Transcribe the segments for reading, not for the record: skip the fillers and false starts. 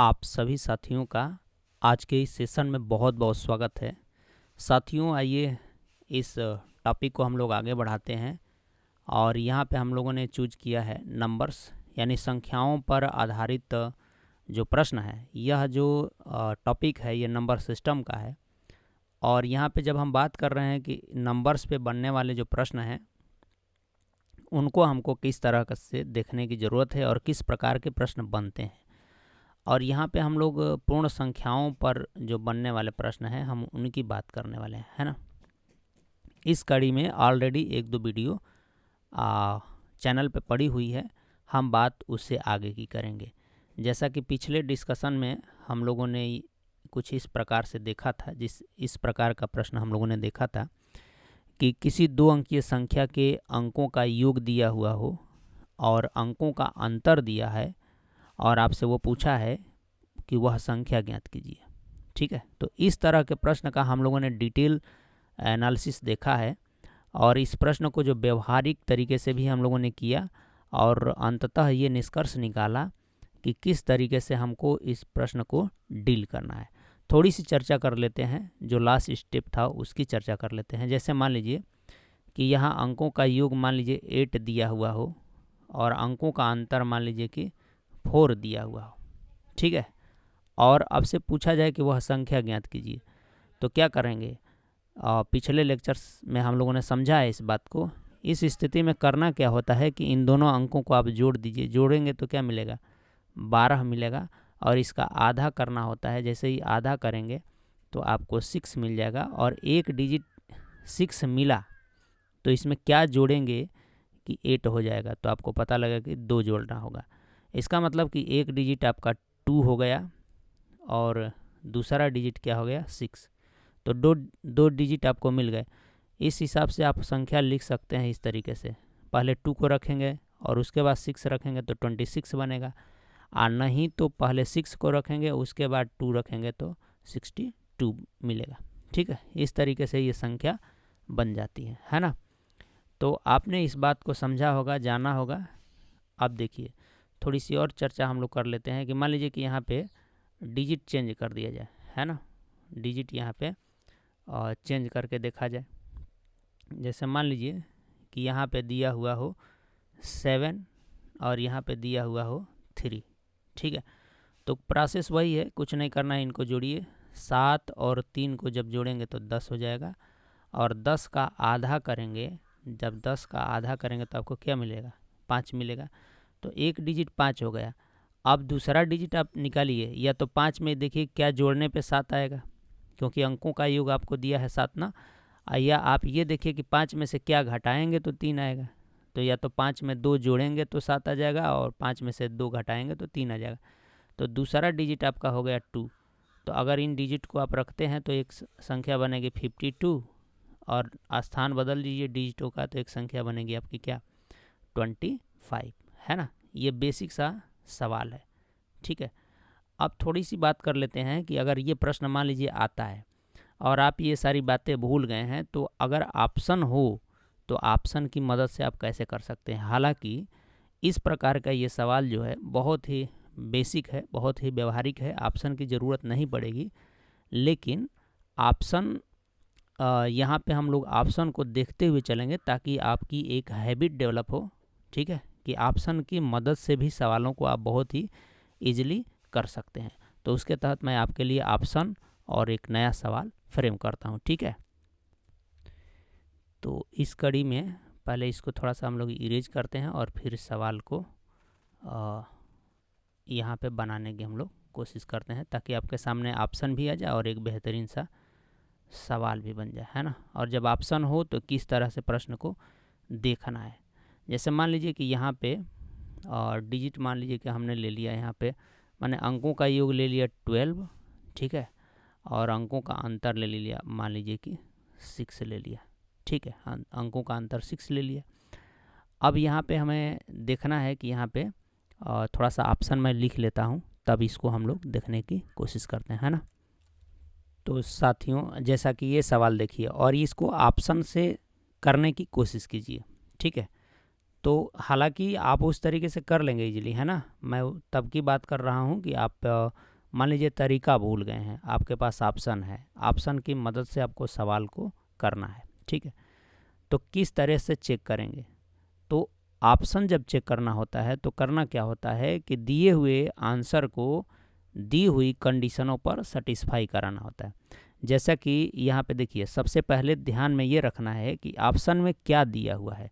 आप सभी साथियों का आज के इस सेशन में बहुत बहुत स्वागत है। साथियों, आइए इस टॉपिक को हम लोग आगे बढ़ाते हैं और यहाँ पे हम लोगों ने चूज किया है नंबर्स यानी संख्याओं पर आधारित जो प्रश्न है। यह जो टॉपिक है ये नंबर सिस्टम का है और यहाँ पे जब हम बात कर रहे हैं कि नंबर्स पे बनने वाले जो प्रश्न हैं उनको हमको किस तरह से देखने की ज़रूरत है और किस प्रकार के प्रश्न बनते हैं। और यहाँ पे हम लोग पूर्ण संख्याओं पर जो बनने वाले प्रश्न हैं हम उनकी बात करने वाले हैं, है ना। इस कड़ी में ऑलरेडी एक दो वीडियो चैनल पे पड़ी हुई है, हम बात उससे आगे की करेंगे। जैसा कि पिछले डिस्कशन में हम लोगों ने कुछ इस प्रकार से देखा था, इस प्रकार का प्रश्न हम लोगों ने देखा था कि किसी दो अंकीय संख्या के अंकों का योग दिया हुआ हो और अंकों का अंतर दिया है और आपसे वो पूछा है कि वह संख्या ज्ञात कीजिए। ठीक है, तो इस तरह के प्रश्न का हम लोगों ने डिटेल एनालिसिस देखा है और इस प्रश्न को जो व्यवहारिक तरीके से भी हम लोगों ने किया और अंततः ये निष्कर्ष निकाला कि किस तरीके से हमको इस प्रश्न को डील करना है। थोड़ी सी चर्चा कर लेते हैं, जो लास्ट स्टेप था उसकी चर्चा कर लेते हैं। जैसे मान लीजिए कि यहाँ अंकों का योग मान लीजिए 8 दिया हुआ हो और अंकों का अंतर मान लीजिए कि 4 दिया हुआ हो। ठीक है, और अब से पूछा जाए कि वह संख्या ज्ञात कीजिए, तो क्या करेंगे। पिछले लेक्चर्स में हम लोगों ने समझा है इस बात को। इस स्थिति में करना क्या होता है कि इन दोनों अंकों को आप जोड़ दीजिए। जोड़ेंगे तो क्या मिलेगा, 12 मिलेगा और इसका आधा करना होता है। जैसे ही आधा करेंगे तो आपको 6 मिल जाएगा और एक डिजिट 6 मिला तो इसमें क्या जोड़ेंगे कि 8 हो जाएगा, तो आपको पता लगेगा कि 2 जोड़ना होगा। इसका मतलब कि एक डिजिट आपका 2 हो गया और दूसरा डिजिट क्या हो गया 6, तो दो डिजिट आपको मिल गए। इस हिसाब से आप संख्या लिख सकते हैं इस तरीके से, पहले 2 को रखेंगे और उसके बाद 6 रखेंगे तो 26 बनेगा, और नहीं तो पहले 6 को रखेंगे उसके बाद 2 रखेंगे तो 62 मिलेगा। ठीक है, इस तरीके से ये संख्या बन जाती है ना। तो आपने इस बात को समझा होगा, जाना होगा। अब देखिए थोड़ी सी और चर्चा हम लोग कर लेते हैं कि मान लीजिए कि यहाँ पे डिजिट चेंज कर दिया जाए, है ना। डिजिट यहाँ पे चेंज करके देखा जाए। जैसे मान लीजिए कि यहाँ पे दिया हुआ हो 7 और यहाँ पे दिया हुआ हो 3। ठीक है, तो प्रोसेस वही है, कुछ नहीं करना है, इनको जोड़िए। 7 और 3 को जब जोड़ेंगे तो 10 हो जाएगा और 10 का आधा करेंगे। जब 10 का आधा करेंगे तो आपको क्या मिलेगा, 5 मिलेगा। तो एक डिजिट 5 हो गया। अब दूसरा डिजिट आप निकालिए, या तो 5 में देखिए क्या जोड़ने पे 7 आएगा, क्योंकि अंकों का योग आपको दिया है 7 ना। या आप ये देखिए कि 5 में से क्या घटाएंगे तो 3 आएगा। तो या तो 5 में 2 जोड़ेंगे तो 7 आ जाएगा और 5 में से 2 घटाएंगे तो 3 आ जाएगा। तो दूसरा डिजिट आपका हो गया 2। तो अगर इन डिजिट को आप रखते हैं तो एक संख्या बनेगी 52 और स्थान बदल लीजिए डिजिटों का तो एक संख्या बनेगी आपकी क्या, 25, है ना। ये बेसिक सा सवाल है। ठीक है, अब थोड़ी सी बात कर लेते हैं कि अगर ये प्रश्न मान लीजिए आता है और आप ये सारी बातें भूल गए हैं, तो अगर ऑप्शन हो तो ऑप्शन की मदद से आप कैसे कर सकते हैं। हालांकि इस प्रकार का ये सवाल जो है बहुत ही बेसिक है, बहुत ही व्यवहारिक है, ऑप्शन की ज़रूरत नहीं पड़ेगी। लेकिन ऑप्शन यहाँ पे हम लोग ऑप्शन को देखते हुए चलेंगे ताकि आपकी एक हैबिट डेवलप हो। ठीक है, कि ऑप्शन की मदद से भी सवालों को आप बहुत ही ईजिली कर सकते हैं। तो उसके तहत मैं आपके लिए ऑप्शन और एक नया सवाल फ्रेम करता हूँ। ठीक है, तो इस कड़ी में पहले इसको थोड़ा सा हम लोग इरेज करते हैं और फिर सवाल को यहाँ पे बनाने की हम लोग कोशिश करते हैं ताकि आपके सामने ऑप्शन भी आ जाए और एक बेहतरीन सा सवाल भी बन जाए, है ना। और जब ऑप्शन हो तो किस तरह से प्रश्न को देखना है। जैसे मान लीजिए कि यहाँ पे और डिजिट मान लीजिए कि हमने ले लिया, यहाँ पे मैंने अंकों का योग ले लिया 12। ठीक है, और अंकों का अंतर ले लिया मान लीजिए कि 6 ले लिया। ठीक है, अंकों का अंतर 6 ले लिया। अब यहाँ पे हमें देखना है कि यहाँ पे थोड़ा सा ऑप्शन मैं लिख लेता हूँ, तब इसको हम लोग देखने की कोशिश करते हैं, है ना। तो साथियों जैसा कि ये सवाल देखिए और इसको ऑप्शन से करने की कोशिश कीजिए। ठीक है, तो हालांकि आप उस तरीके से कर लेंगे इजीली, है ना। मैं तब की बात कर रहा हूँ कि आप मान लीजिए तरीका भूल गए हैं, आपके पास ऑप्शन है, ऑप्शन की मदद से आपको सवाल को करना है, ठीक है। तो किस तरह से चेक करेंगे? तो ऑप्शन जब चेक करना होता है तो करना क्या होता है कि दिए हुए आंसर को दी हुई कंडीशनों पर सेटिस्फाई कराना होता है। जैसा कि यहाँ पे देखिए, सबसे पहले ध्यान में ये रखना है कि ऑप्शन में क्या दिया हुआ है।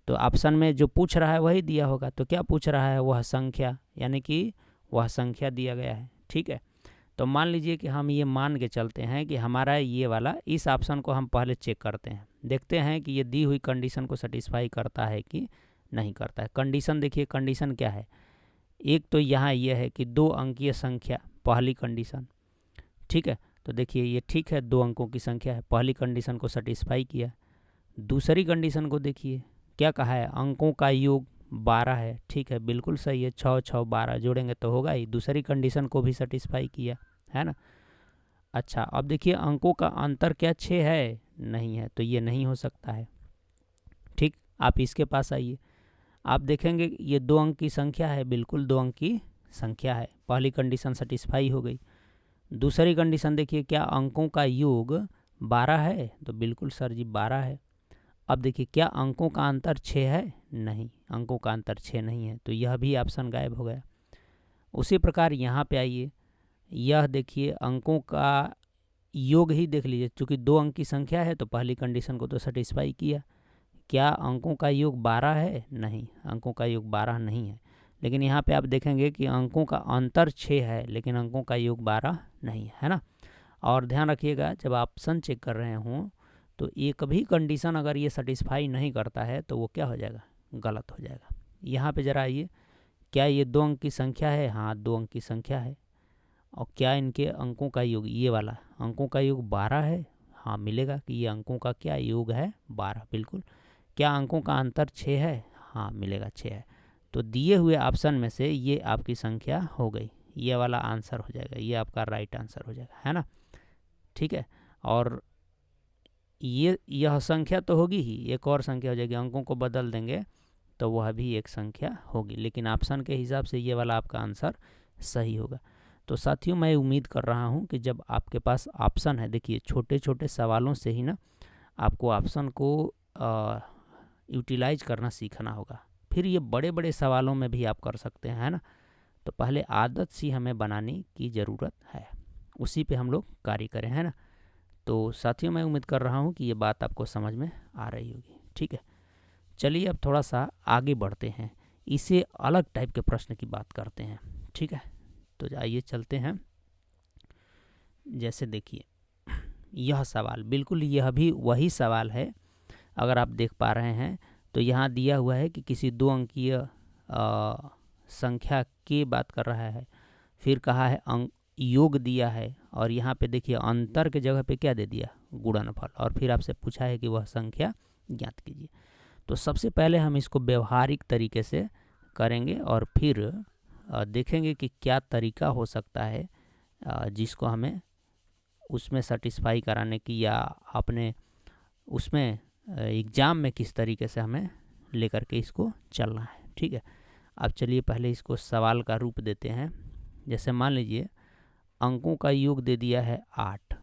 तो ऑप्शन में जो पूछ रहा है वही दिया होगा। तो क्या पूछ रहा है? वह संख्या, यानी कि वह संख्या दिया गया है, ठीक है। तो मान लीजिए कि हम ये मान के चलते हैं कि हमारा ये वाला, इस ऑप्शन को हम पहले चेक करते हैं, देखते हैं कि ये दी हुई कंडीशन को सेटिस्फाई करता है कि नहीं करता है। कंडीशन देखिए, कंडीशन क्या है? एक तो यहाँ ये है कि 2 अंकीय संख्या, पहली कंडीशन, ठीक है। तो देखिए ये ठीक है, 2 अंकों की संख्या है, पहली कंडीशन को सेटिस्फाई किया। दूसरी कंडीशन को देखिए, क्या कहा है? अंकों का योग 12 है, ठीक है, बिल्कुल सही है, 6 6 12 जोड़ेंगे तो होगा ही। दूसरी कंडीशन को भी सेटिस्फाई किया, है ना। अच्छा, अब देखिए अंकों का अंतर क्या 6 है? नहीं है, तो ये नहीं हो सकता है, ठीक। आप इसके पास आइए, आप देखेंगे ये 2 अंक की संख्या है, बिल्कुल 2 अंक की संख्या है, पहली कंडीशन सेटिस्फाई हो गई। दूसरी कंडीशन देखिए, क्या अंकों का योग 12 है? तो बिल्कुल सर जी 12 है। अब देखिए, क्या अंकों का अंतर 6 है? नहीं, अंकों का अंतर 6 नहीं है, तो यह भी ऑप्शन गायब हो गया। उसी प्रकार यहाँ पे आइए, यह देखिए अंकों का योग ही देख लीजिए, चूँकि 2 अंक की संख्या है तो पहली कंडीशन को तो सेटिस्फाई किया। क्या अंकों का योग 12 है? नहीं, अंकों का योग 12 नहीं है। लेकिन यहाँ पे आप देखेंगे कि अंकों का अंतर 6 है, लेकिन अंकों का योग 12 नहीं है ना। और ध्यान रखिएगा, जब ऑप्शन चेक कर रहे हों तो एक भी कंडीशन अगर ये सेटिस्फाई नहीं करता है तो वो क्या हो जाएगा? गलत हो जाएगा। यहाँ पे ज़रा आइए, क्या ये 2 अंक की संख्या है? हाँ, 2 अंक की संख्या है। और क्या इनके अंकों का योग, ये वाला अंकों का योग 12 है? हाँ, मिलेगा कि ये अंकों का क्या योग है? 12, बिल्कुल। क्या अंकों का अंतर 6 है? हाँ, मिलेगा 6 है। तो दिए हुए ऑप्शन में से ये आपकी संख्या हो गई, ये वाला आंसर हो जाएगा, ये आपका राइट आंसर हो जाएगा, है ना, ठीक है। और यह संख्या तो होगी ही, एक और संख्या हो जाएगी, अंकों को बदल देंगे तो वह भी एक संख्या होगी, लेकिन ऑप्शन के हिसाब से ये वाला आपका आंसर सही होगा। तो साथियों, मैं उम्मीद कर रहा हूँ कि जब आपके पास ऑप्शन है, देखिए छोटे छोटे सवालों से ही ना आपको ऑप्शन को यूटिलाइज करना सीखना होगा, फिर ये बड़े बड़े सवालों में भी आप कर सकते हैं, है ना। तो पहले आदत सी हमें बनाने की ज़रूरत है, उसी पे हम लोग कार्य करें, है ना। तो साथियों, मैं उम्मीद कर रहा हूँ कि ये बात आपको समझ में आ रही होगी, ठीक है। चलिए अब थोड़ा सा आगे बढ़ते हैं, इसे अलग टाइप के प्रश्न की बात करते हैं, ठीक है। तो आइए चलते हैं। जैसे देखिए, यह सवाल बिल्कुल यह भी वही सवाल है, अगर आप देख पा रहे हैं तो यहाँ दिया हुआ है कि किसी 2 अंकीय संख्या की बात कर रहा है, फिर कहा है अंक योग दिया है, और यहाँ पे देखिए अंतर के जगह पे क्या दे दिया? गुणनफल, और फिर आपसे पूछा है कि वह संख्या ज्ञात कीजिए। तो सबसे पहले हम इसको व्यवहारिक तरीके से करेंगे और फिर देखेंगे कि क्या तरीका हो सकता है जिसको हमें उसमें सेटिस्फाई कराने की, या अपने उसमें एग्ज़ाम में किस तरीके से हमें लेकर के इसको चलना है, ठीक है। अब चलिए पहले इसको सवाल का रूप देते हैं। जैसे मान लीजिए अंकों का योग दे दिया है 8,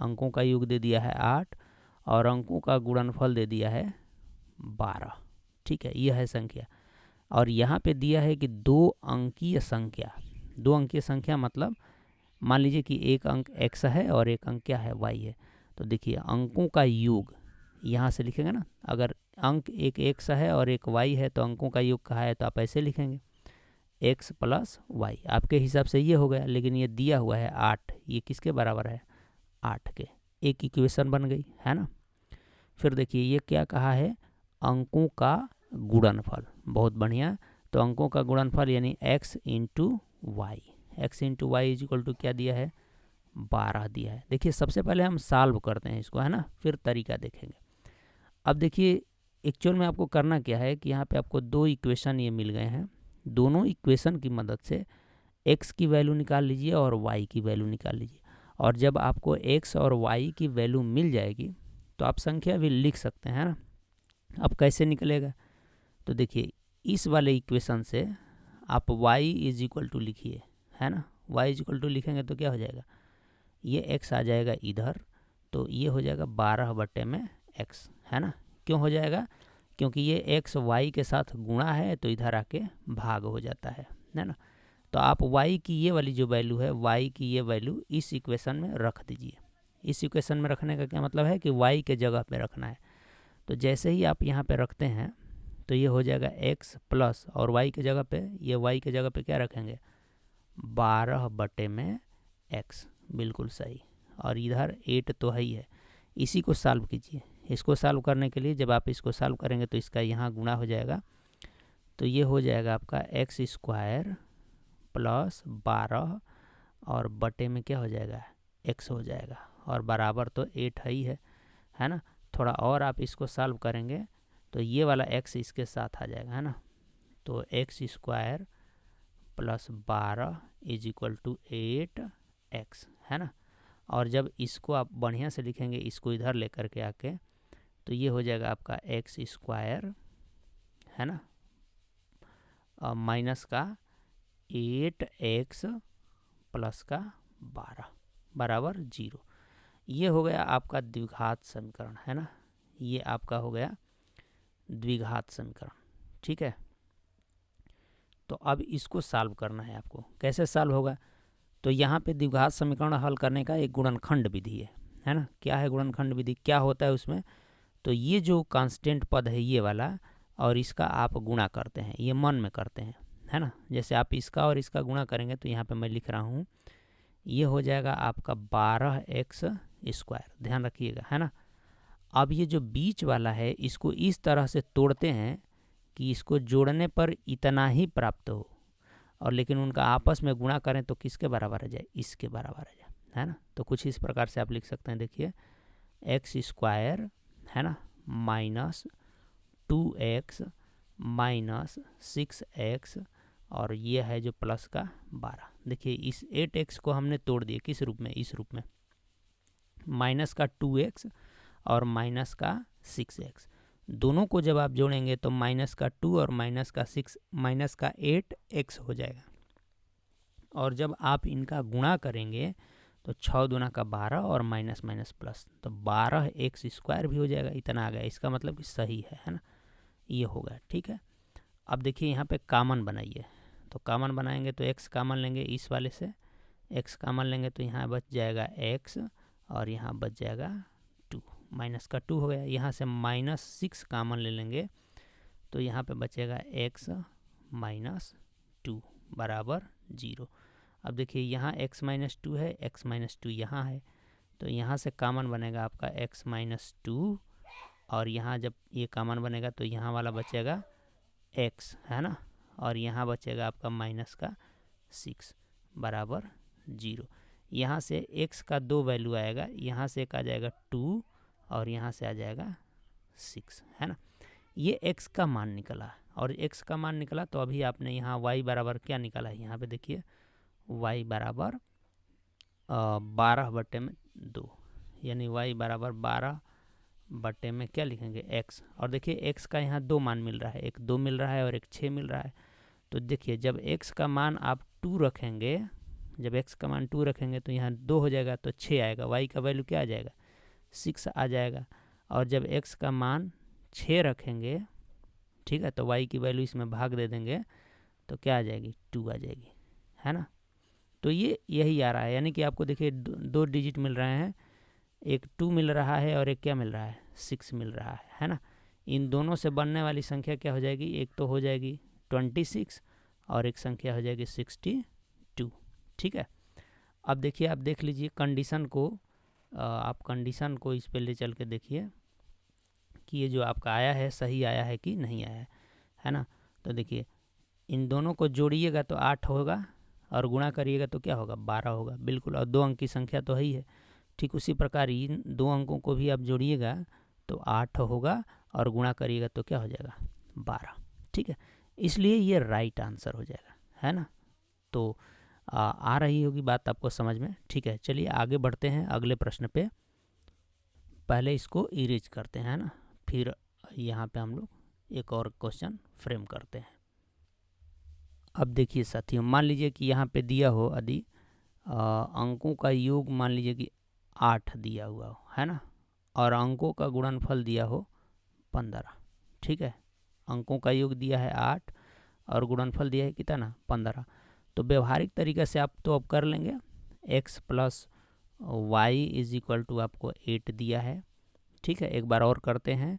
अंकों का योग दे दिया है 8 और अंकों का गुणनफल दे दिया है 12, ठीक है, यह है संख्या। और यहाँ पे दिया है कि 2 अंकीय संख्या, 2 अंकीय संख्या मतलब मान लीजिए कि एक अंक x है और एक अंक क्या है? y है। तो देखिए अंकों का योग यहाँ से लिखेंगे ना, अगर अंक एक x है और एक y है तो अंकों का योग कहा है तो आप ऐसे लिखेंगे x प्लस वाई, आपके हिसाब से ये हो गया। लेकिन ये दिया हुआ है 8, ये किसके बराबर है? 8 के, एक इक्वेशन बन गई, है ना। फिर देखिए ये क्या कहा है? अंकों का गुणनफल, बहुत बढ़िया। तो अंकों का गुणनफल यानी x into y, x into y is equal to क्या दिया है? 12 दिया है। देखिए सबसे पहले हम सॉल्व करते हैं इसको, है ना, फिर तरीका देखेंगे। अब देखिए एक्चुअल में आपको करना क्या है कि यहाँ पे आपको 2 इक्वेशन ये मिल गए हैं, दोनों इक्वेशन की मदद से x की वैल्यू निकाल लीजिए और y की वैल्यू निकाल लीजिए। और जब आपको x और y की वैल्यू मिल जाएगी तो आप संख्या भी लिख सकते हैं, है ना। अब कैसे निकलेगा? तो देखिए इस वाले इक्वेशन से आप y इज इक्वल टू लिखिए, है ना, y इक्वल टू लिखेंगे तो क्या हो जाएगा, ये x आ जाएगा इधर, तो ये हो जाएगा 12/x, है ना। क्यों हो जाएगा, क्योंकि ये x y के साथ गुणा है तो इधर आके भाग हो जाता है ना। तो आप y की ये वाली जो वैल्यू है, y की ये वैल्यू इस इक्वेशन में रख दीजिए। इस इक्वेशन में रखने का क्या मतलब है कि y के जगह पे रखना है। तो जैसे ही आप यहाँ पे रखते हैं तो ये हो जाएगा x प्लस, और y के जगह पे, ये y के जगह पे क्या रखेंगे, 12/x, बिल्कुल सही। और इधर 8 तो है ही है। इसी को सॉल्व कीजिए। इसको सॉल्व करने के लिए जब आप इसको सॉल्व करेंगे तो इसका यहाँ गुणा हो जाएगा, तो ये हो जाएगा आपका x² प्लस 12 और बटे में क्या हो जाएगा, x हो जाएगा, और बराबर तो 8 है ना। थोड़ा और आप इसको सॉल्व करेंगे तो ये वाला x इसके साथ आ जाएगा, है ना। तो x² plus 12 is equal to 8x, है ना। और जब इसको आप बढ़िया से लिखेंगे, इसको इधर लेकर के आके, तो ये हो जाएगा आपका x², है ना, माइनस का 8x प्लस का 12 बराबर 0। ये हो गया आपका द्विघात समीकरण, है ना। ये आपका हो गया द्विघात समीकरण, ठीक है। तो अब इसको सॉल्व करना है आपको। कैसे सॉल्व होगा, तो यहाँ पे द्विघात समीकरण हल करने का एक गुणनखंड विधि है ना। क्या है गुणनखंड विधि, क्या होता है उसमें, तो ये जो कांस्टेंट पद है ये वाला, और इसका आप गुणा करते हैं, ये मन में करते हैं, है ना। जैसे आप इसका और इसका गुणा करेंगे तो यहाँ पे मैं लिख रहा हूँ, ये हो जाएगा आपका 12x², ध्यान रखिएगा, है ना। अब ये जो बीच वाला है इसको इस तरह से तोड़ते हैं कि इसको जोड़ने पर इतना ही प्राप्त हो, और लेकिन उनका आपस में गुणा करें तो किसके बराबर आ जाए, इसके बराबर आ जाए, है ना। तो कुछ इस प्रकार से आप लिख सकते हैं, देखिए x², है ना, माइनस 2x माइनस 6x, और ये है जो प्लस का 12। देखिए इस 8x को हमने तोड़ दिया किस रूप में, इस रूप में, माइनस का 2x और माइनस का 6x, दोनों को जब आप जोड़ेंगे तो माइनस का 2 और माइनस का 6 माइनस का 8x हो जाएगा। और जब आप इनका गुणा करेंगे तो 6 दूना का 12 और माइनस माइनस प्लस, तो 12x² भी हो जाएगा, इतना आ गया। इसका मतलब कि सही है ना, ये हो गया, ठीक है। अब देखिए यहाँ पे कॉमन बनाइए, तो कॉमन बनाएंगे तो x कॉमन लेंगे, इस वाले से x कॉमन लेंगे तो यहाँ बच जाएगा x, और यहाँ बच जाएगा 2, माइनस का 2 हो गया। यहाँ से -6 कॉमन ले लेंगे तो यहाँ पे बचेगा x माइनस 2 बराबर 0। अब देखिए यहाँ x माइनस 2 है, x माइनस 2 यहाँ है, तो यहाँ से कॉमन बनेगा आपका x माइनस 2, और यहाँ जब ये कॉमन बनेगा तो यहाँ वाला बचेगा x, है ना, और यहाँ बचेगा आपका माइनस का 6 बराबर 0। यहाँ से x का 2 वैल्यू आएगा, यहाँ से एक आ जाएगा 2 और यहाँ से आ जाएगा 6, है ना। ये x का मान निकला, और x का मान निकला तो अभी आपने यहाँ y बराबर क्या निकाला है, यहाँ पे देखिए y बराबर 12/2, यानी y बराबर 12 में क्या लिखेंगे x, और देखिए x का यहाँ 2 मान मिल रहा है, एक 2 मिल रहा है और एक 6 मिल रहा है। तो देखिए जब x का मान आप 2 रखेंगे, जब x का मान 2 रखेंगे तो यहाँ 2 हो जाएगा तो 6 आएगा, y का वैल्यू क्या आ जाएगा, 6 आ जाएगा। और जब x का मान 6 रखेंगे, ठीक है, तो y की वैल्यू इसमें भाग दे देंगे तो क्या आ जाएगी, 2 आ जाएगी, है ना। तो ये यही आ रहा है, यानी कि आपको देखिए 2 डिजिट मिल रहे हैं, एक 2 मिल रहा है और एक क्या मिल रहा है, 6 मिल रहा है ना। इन दोनों से बनने वाली संख्या क्या हो जाएगी, एक तो हो जाएगी 26 और एक संख्या हो जाएगी 62, ठीक है। अब देखिए आप देख लीजिए कंडीशन को, आप कंडीशन को इस पे ले चल के देखिए कि ये जो आपका आया है सही आया है कि नहीं आया है ना। तो देखिए इन दोनों को जोड़िएगा तो 8 होगा, और गुणा करिएगा तो क्या होगा, 12 होगा, बिल्कुल। और 2 अंक की संख्या तो है ही है। ठीक उसी प्रकार इन 2 अंकों को भी आप जोड़िएगा तो 8 होगा, और गुणा करिएगा तो क्या हो जाएगा, 12, ठीक है। इसलिए ये राइट आंसर हो जाएगा, है ना। तो आ रही होगी बात आपको समझ में, ठीक है। चलिए आगे बढ़ते हैं अगले प्रश्न पे। पहले इसको इरेज करते हैं, है ना, फिर यहाँ पे हम लोग एक और क्वेश्चन फ्रेम करते हैं। अब देखिए साथियों, मान लीजिए कि यहाँ पे दिया हो यदि अंकों का योग मान लीजिए कि 8 दिया हुआ हो, है ना, और अंकों का गुणनफल दिया हो 15, ठीक है। अंकों का योग दिया है 8 और गुणनफल दिया है कितना 15। तो व्यवहारिक तरीके से आप तो अब कर लेंगे, x plus y is equal to आपको 8 दिया है, ठीक है। एक बार और करते हैं,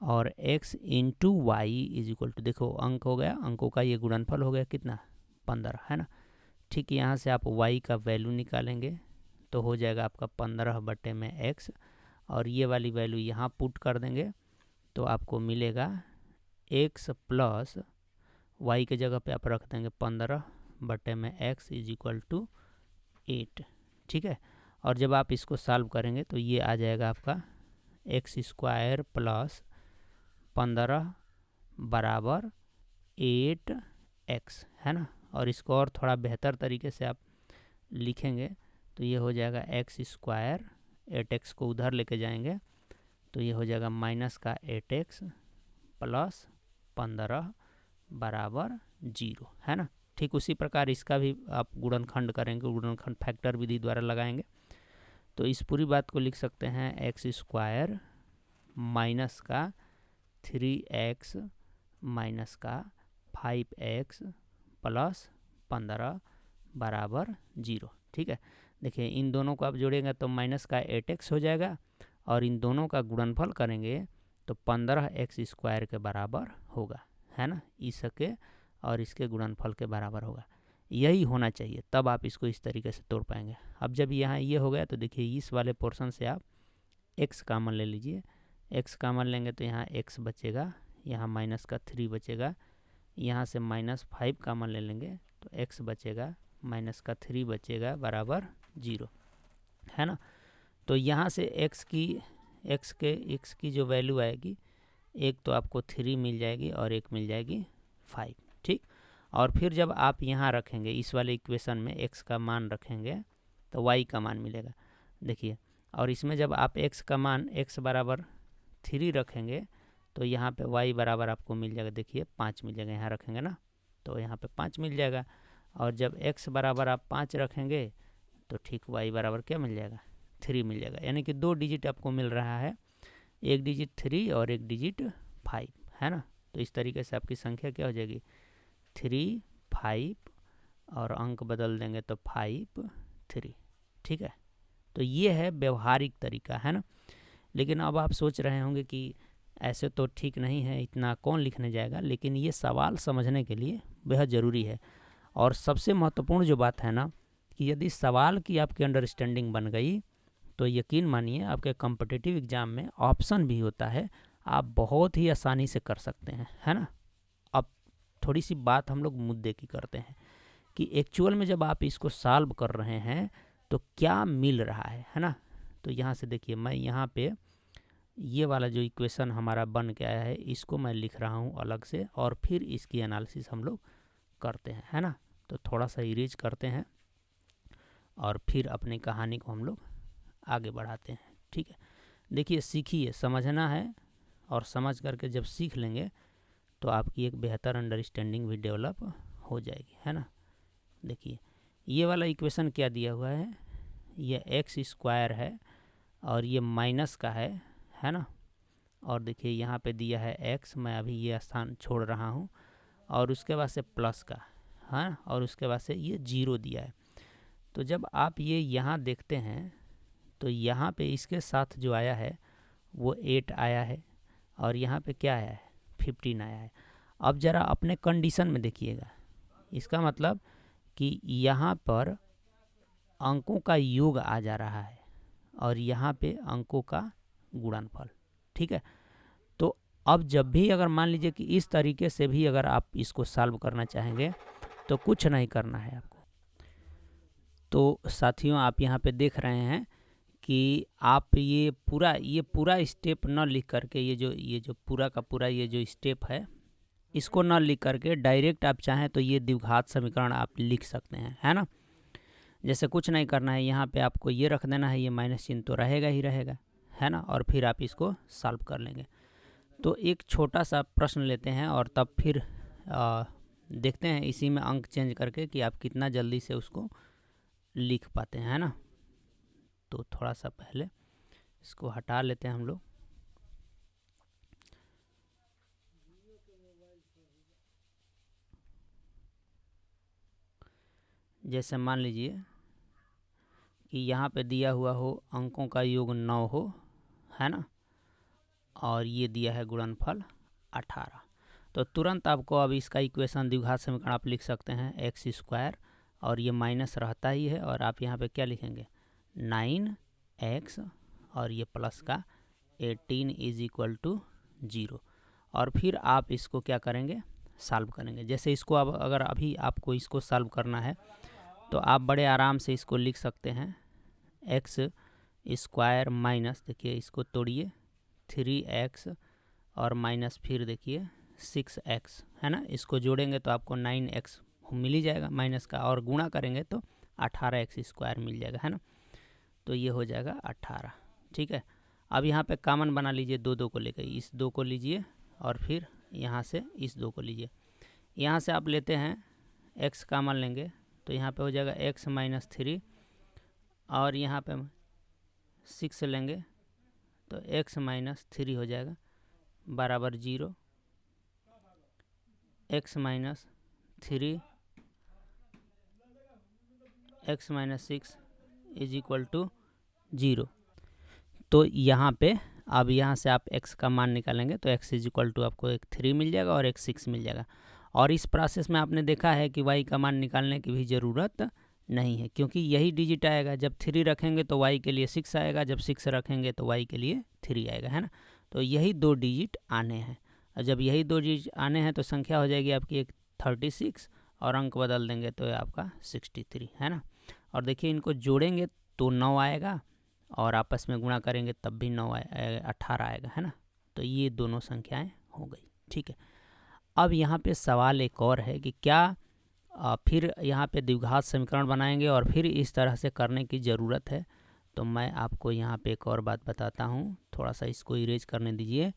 और x into y is equal to, देखो अंक हो गया, अंकों का ये गुणनफल हो गया कितना 15, है ना। ठीक, यहाँ से आप y का वैल्यू निकालेंगे तो हो जाएगा आपका 15/x, और ये वाली वैल्यू यहाँ पुट कर देंगे तो आपको मिलेगा x प्लस वाई के जगह पे आप रख देंगे 15/x इज इक्वल टू 8, ठीक है। और जब आप इसको सॉल्व करेंगे तो ये आ जाएगा आपका x² प्लस 15 बराबर 8x, है ना। और इसको और थोड़ा बेहतर तरीके से आप लिखेंगे तो ये हो जाएगा x², 8x को उधर लेके जाएंगे तो ये हो जाएगा माइनस का 8x प्लस 15 बराबर 0, है ना। ठीक उसी प्रकार इसका भी आप गुणनखंड करेंगे, गुणनखंड फैक्टर विधि द्वारा लगाएंगे तो इस पूरी बात को लिख सकते हैं x² माइनस का 3x माइनस का 5x प्लस 15 बराबर 0, ठीक है। देखिए इन दोनों को आप जोड़ेंगे तो माइनस का 8x हो जाएगा, और इन दोनों का गुणनफल करेंगे तो 15x² के बराबर होगा, है ना। इसके और इसके गुणनफल के बराबर होगा, यही होना चाहिए, तब आप इसको इस तरीके से तोड़ पाएंगे। अब जब यहाँ ये हो गया तो देखिए इस वाले पोर्शन से आप x कॉमन ले लीजिए, x कॉमन लेंगे तो यहाँ x बचेगा, यहाँ माइनस का 3 बचेगा, यहाँ से -5 कॉमन ले लेंगे तो x बचेगा, माइनस का 3 बचेगा बराबर 0, है ना। तो यहाँ से x की जो वैल्यू आएगी, एक तो आपको 3 मिल जाएगी और एक मिल जाएगी 5, ठीक। और फिर जब आप यहाँ रखेंगे इस वाले इक्वेशन में x का मान रखेंगे तो y का मान मिलेगा, देखिए। और इसमें जब आप x का मान x बराबर 3 रखेंगे तो यहाँ पे y बराबर आपको मिल जाएगा, देखिए 5 मिल जाएगा, यहाँ रखेंगे ना तो यहाँ पे 5 मिल जाएगा। और जब x बराबर आप 5 रखेंगे तो ठीक y बराबर क्या मिल जाएगा 3 मिल जाएगा, यानी कि 2 डिजिट आपको मिल रहा है, एक डिजिट 3 और एक डिजिट 5, है ना। तो इस तरीके से आपकी संख्या क्या हो जाएगी 3 5, और अंक बदल देंगे तो 5 3, ठीक है। तो ये है व्यवहारिक तरीका, है ना। लेकिन अब आप सोच रहे होंगे कि ऐसे तो ठीक नहीं है, इतना कौन लिखने जाएगा, लेकिन ये सवाल समझने के लिए बेहद ज़रूरी है। और सबसे महत्वपूर्ण जो बात है ना कि यदि सवाल की आपकी अंडरस्टैंडिंग बन गई तो यकीन मानिए आपके कॉम्पिटिटिव एग्ज़ाम में ऑप्शन भी होता है, आप बहुत ही आसानी से कर सकते हैं, है ना। अब थोड़ी सी बात हम लोग मुद्दे की करते हैं कि एक्चुअल में जब आप इसको सॉल्व कर रहे हैं तो क्या मिल रहा है ना। तो यहाँ से देखिए मैं यहाँ पे ये वाला जो इक्वेशन हमारा बन के आया है इसको मैं लिख रहा हूँ अलग से, और फिर इसकी एनालिसिस हम लोग करते हैं, है ना। तो थोड़ा सा इरेज करते हैं और फिर अपनी कहानी को हम लोग आगे बढ़ाते हैं, ठीक है। देखिए सीखिए, समझना है, और समझ करके जब सीख लेंगे तो आपकी एक बेहतर अंडरस्टैंडिंग भी डेवलप हो जाएगी, है ना। देखिए ये वाला इक्वेशन क्या दिया हुआ है, ये x² है और ये माइनस का है ना। और देखिए यहाँ पे दिया है x, मैं अभी ये स्थान छोड़ रहा हूँ, और उसके बाद से प्लस का, हाँ, और उसके बाद से ये 0 दिया है। तो जब आप ये यहाँ देखते हैं तो यहाँ पे इसके साथ जो आया है वो 8 आया है, और यहाँ पे क्या आया है 15 आया है। अब ज़रा अपने कंडीशन में देखिएगा, इसका मतलब कि यहाँ पर अंकों का योग आ जा रहा है और यहाँ पे अंकों का गुणनफल, ठीक है। तो अब जब भी अगर मान लीजिए कि इस तरीके से भी अगर आप इसको सॉल्व करना चाहेंगे तो कुछ नहीं करना है आपको। तो साथियों आप यहाँ पे देख रहे हैं कि आप ये पूरा स्टेप न लिख करके ये जो पूरा का पूरा ये जो स्टेप है इसको न लिख करके डायरेक्ट आप चाहें तो ये द्विघात समीकरण आप लिख सकते हैं, है ना। जैसे कुछ नहीं करना है, यहाँ पे आपको ये रख देना है, ये माइनस चिन्ह तो रहेगा ही रहेगा, है ना, और फिर आप इसको सॉल्व कर लेंगे। तो एक छोटा सा प्रश्न लेते हैं और तब फिर देखते हैं इसी में अंक चेंज करके कि आप कितना जल्दी से उसको लिख पाते हैं, है ना। तो थोड़ा सा पहले इसको हटा लेते हैं हम लोग। जैसे मान लीजिए कि यहाँ पे दिया हुआ हो अंकों का योग 9 हो, है ना, और ये दिया है गुणनफल 18। तो तुरंत आपको अब इसका इक्वेशन द्विघात समीकरण आप लिख सकते हैं एक्स स्क्वायर, और ये माइनस रहता ही है, और आप यहाँ पे क्या लिखेंगे 9x, और ये प्लस का 18 इज इक्वल टू 0। और फिर आप इसको क्या करेंगे, सॉल्व करेंगे। जैसे इसको अब अगर अभी आपको इसको सॉल्व करना है तो आप बड़े आराम से इसको लिख सकते हैं एक्स स्क्वायर माइनस, देखिए इसको तोड़िए, 3x और माइनस फिर देखिए 6x, है ना। इसको जोड़ेंगे तो आपको 9x मिल ही जाएगा माइनस का, और गुणा करेंगे तो 18x स्क्वायर मिल जाएगा, है ना। तो ये हो जाएगा 18, ठीक है। अब यहाँ पे कॉमन बना लीजिए, दो को लेकर इस 2 को लीजिए, और फिर यहाँ से इस 2 को लीजिए। यहाँ से आप लेते हैं x कॉमन लेंगे तो यहाँ पे हो जाएगा x माइनस 3, और यहाँ पे 6 लेंगे तो x माइनस 3 हो जाएगा बराबर 0। x minus 3 x minus 6 is equal to 0। तो यहाँ पे अब यहाँ से आप x का मान निकालेंगे तो x इज इक्वल टू आपको एक 3 मिल जाएगा और एक 6 मिल जाएगा। और इस प्रोसेस में आपने देखा है कि y का मान निकालने की भी ज़रूरत नहीं है, क्योंकि यही डिजिट आएगा। जब 3 रखेंगे तो y के लिए 6 आएगा, जब 6 रखेंगे तो y के लिए 3 आएगा, है ना। तो यही 2 डिजिट आने हैं, और जब यही 2 डिजिट आने हैं तो संख्या हो जाएगी आपकी एक 36, और अंक बदल देंगे तो आपका 63, है ना। और देखिए इनको जोड़ेंगे तो 9 आएगा, और आपस में गुणा करेंगे तब भी 9 18 आएगा, है ना। तो ये दोनों संख्याएं हो गई, ठीक है। अब यहाँ पे सवाल एक और है कि क्या फिर यहाँ पे द्विघात समीकरण बनाएंगे और फिर इस तरह से करने की ज़रूरत है। तो मैं आपको यहाँ पे एक और बात बताता हूँ, थोड़ा सा इसको इरेज करने दीजिए।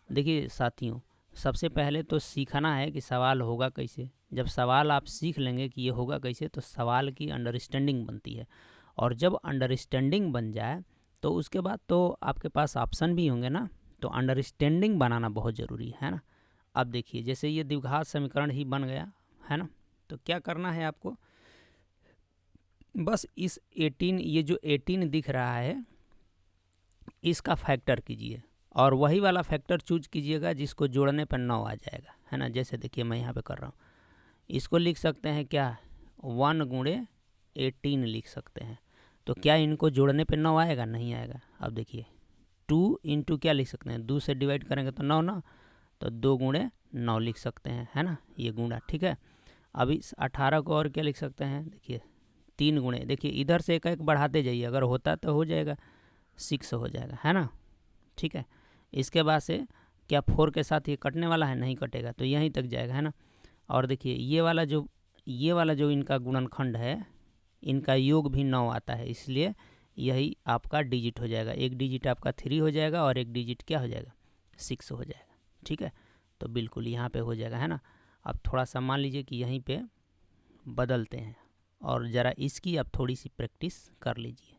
देखिए साथियों, सबसे पहले तो सीखना है कि सवाल होगा कैसे। जब सवाल आप सीख लेंगे कि ये होगा कैसे, तो सवाल की अंडरस्टैंडिंग बनती है, और जब अंडरस्टैंडिंग बन जाए तो उसके बाद तो आपके पास ऑप्शन भी होंगे ना। तो अंडरस्टैंडिंग बनाना बहुत ज़रूरी है ना। अब देखिए जैसे ये द्विघात समीकरण ही बन गया, है ना। तो क्या करना है आपको, बस इस 18, ये जो 18 दिख रहा है इसका फैक्टर कीजिए, और वही वाला फैक्टर चूज कीजिएगा जिसको जोड़ने पर 9 आ जाएगा, है ना। जैसे देखिए मैं यहाँ पे कर रहा हूँ, इसको लिख सकते हैं क्या 1 गुणे 18 लिख सकते हैं। तो क्या इनको जोड़ने पे 9 आएगा? नहीं आएगा। अब देखिए 2 इंटू क्या लिख सकते हैं, 2 से डिवाइड करेंगे तो 9 ना, तो 2 गुणे 9 लिख सकते हैं, है ना, ये गुणा, ठीक है। अब इस 18 को और क्या लिख सकते हैं, देखिए 3 गुणे, देखिए इधर से एक बढ़ाते जाइए, अगर होता तो हो जाएगा 6 हो जाएगा, है ना, ठीक है। इसके बाद से क्या 4 के साथ ये कटने वाला है? नहीं कटेगा, तो यहीं तक जाएगा, है ना। और देखिए ये वाला जो इनका गुणनखंड है, इनका योग भी 9 आता है, इसलिए यही आपका डिजिट हो जाएगा। एक डिजिट आपका 3 हो जाएगा और एक डिजिट क्या हो जाएगा 6 हो जाएगा, ठीक है। तो बिल्कुल यहाँ पे हो जाएगा, है ना। अब थोड़ा सा मान लीजिए कि यहीं पे बदलते हैं, और ज़रा इसकी अब थोड़ी सी प्रैक्टिस कर लीजिए,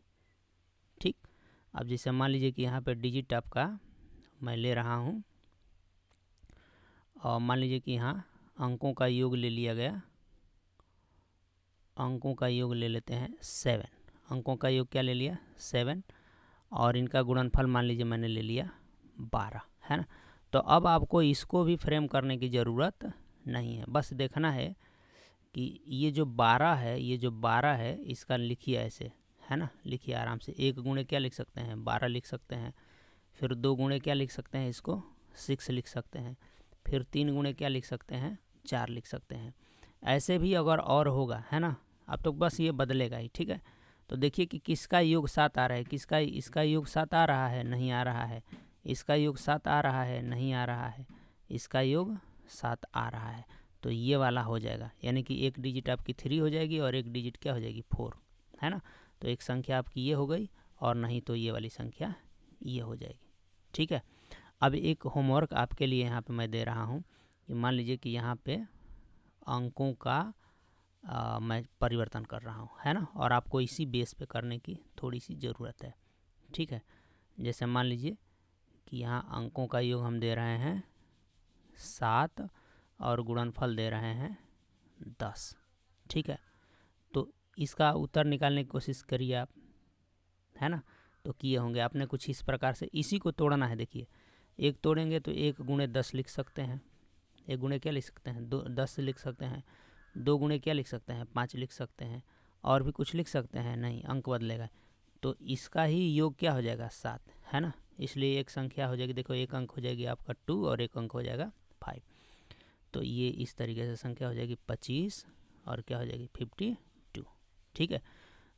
ठीक। अब जैसे मान लीजिए कि यहाँ पे डिजिट आपका मैं ले रहा हूँ, और मान लीजिए कि यहाँ अंकों का योग ले लिया गया, अंकों का योग ले लेते हैं 7, अंकों का योग क्या ले लिया 7, और इनका गुणनफल मान लीजिए मैंने ले लिया 12, है ना। तो अब आपको इसको भी फ्रेम करने की ज़रूरत नहीं है, बस देखना है कि ये जो 12 है इसका लिखिए ऐसे, है ना, लिखिए आराम से। 1 गुणे क्या लिख सकते हैं 12 लिख सकते हैं, फिर 2 गुणे क्या लिख सकते हैं, इसको 6 लिख सकते हैं, फिर 3 गुणे क्या लिख सकते हैं 4 लिख सकते हैं। ऐसे भी अगर और होगा, है ना, अब तो बस ये बदलेगा ही, ठीक है। तो देखिए कि किसका योग 7 आ रहा है, इसका योग 7 आ रहा है, नहीं आ रहा है। इसका योग 7 आ रहा है, नहीं आ रहा है। इसका योग 7 आ रहा है, तो ये वाला हो जाएगा, यानी कि एक डिजिट आपकी 3 हो जाएगी और एक डिजिट क्या हो जाएगी 4, है ना। तो एक संख्या आपकी ये हो गई, और नहीं तो ये वाली संख्या ये हो जाएगी, ठीक है। अब एक होमवर्क आपके लिए यहाँ पे मैं दे रहा हूँ कि मान लीजिए कि यहाँ पे अंकों का मैं परिवर्तन कर रहा हूँ, है ना। और आपको इसी बेस पे करने की थोड़ी सी ज़रूरत है, ठीक है। जैसे मान लीजिए कि यहाँ अंकों का योग हम दे रहे हैं 7 और गुणनफल दे रहे हैं 10, ठीक है। तो इसका उत्तर निकालने की कोशिश करिए आप, है ना। तो किए होंगे आपने कुछ इस प्रकार से, इसी को तोड़ना है। देखिए, एक तोड़ेंगे तो 1 गुणे 10 लिख सकते हैं, 1 गुणे क्या लिख सकते हैं, 10 लिख सकते हैं। 2 गुणे क्या लिख सकते हैं, 5 लिख सकते हैं। और भी कुछ लिख सकते हैं, नहीं, अंक बदलेगा। तो इसका ही योग क्या हो जाएगा, 7, है ना। इसलिए एक संख्या हो जाएगी, देखो एक अंक हो जाएगी आपका 2 और एक अंक हो जाएगा 5। तो ये इस तरीके से संख्या हो जाएगी 25 और क्या हो जाएगी 52, ठीक है।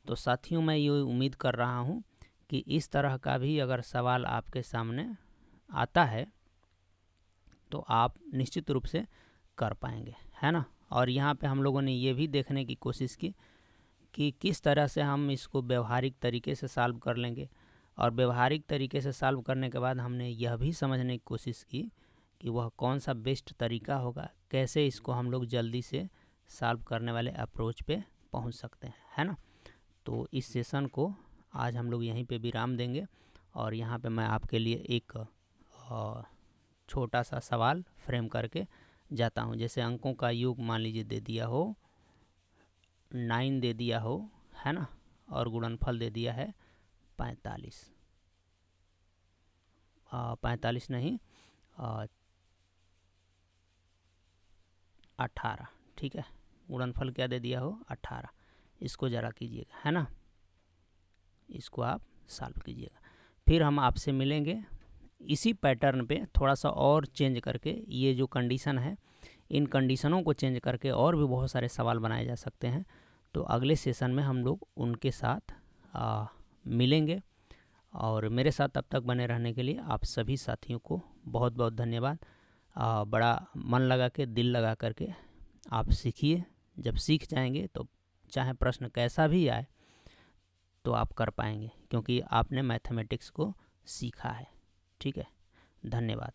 तो साथियों, मैं ये उम्मीद कर रहा हूँ कि इस तरह का भी अगर सवाल आपके सामने आता है तो आप निश्चित रूप से कर पाएंगे, है ना। और यहाँ पे हम लोगों ने ये भी देखने की कोशिश की कि किस तरह से हम इसको व्यवहारिक तरीके से सॉल्व कर लेंगे। और व्यवहारिक तरीके से सॉल्व करने के बाद हमने यह भी समझने की कोशिश की कि वह कौन सा बेस्ट तरीका होगा, कैसे इसको हम लोग जल्दी से सॉल्व करने वाले अप्रोच पे पहुंच सकते हैं, है ना। तो इस सेशन को आज हम लोग यहीं पे विराम देंगे और यहाँ पे मैं आपके लिए एक छोटा सा सवाल फ्रेम करके जाता हूँ। जैसे अंकों का योग मान लीजिए दे दिया हो 9 दे दिया हो, है ना, और गुणनफल दे दिया है 45, 45 नहीं 18, ठीक है। गुणनफल क्या दे दिया हो 18। इसको ज़रा कीजिएगा, है ना, इसको आप सॉल्व कीजिएगा। फिर हम आपसे मिलेंगे इसी पैटर्न पे थोड़ा सा और चेंज करके। ये जो कंडीशन है, इन कंडीशनों को चेंज करके और भी बहुत सारे सवाल बनाए जा सकते हैं। तो अगले सेशन में हम लोग उनके साथ मिलेंगे। और मेरे साथ तब तक बने रहने के लिए आप सभी साथियों को बहुत बहुत धन्यवाद। बड़ा मन लगा के, दिल लगा करके आप सीखिए। जब सीख जाएंगे तो चाहे प्रश्न कैसा भी आए तो आप कर पाएंगे, क्योंकि आपने मैथमेटिक्स को सीखा है, ठीक है। धन्यवाद।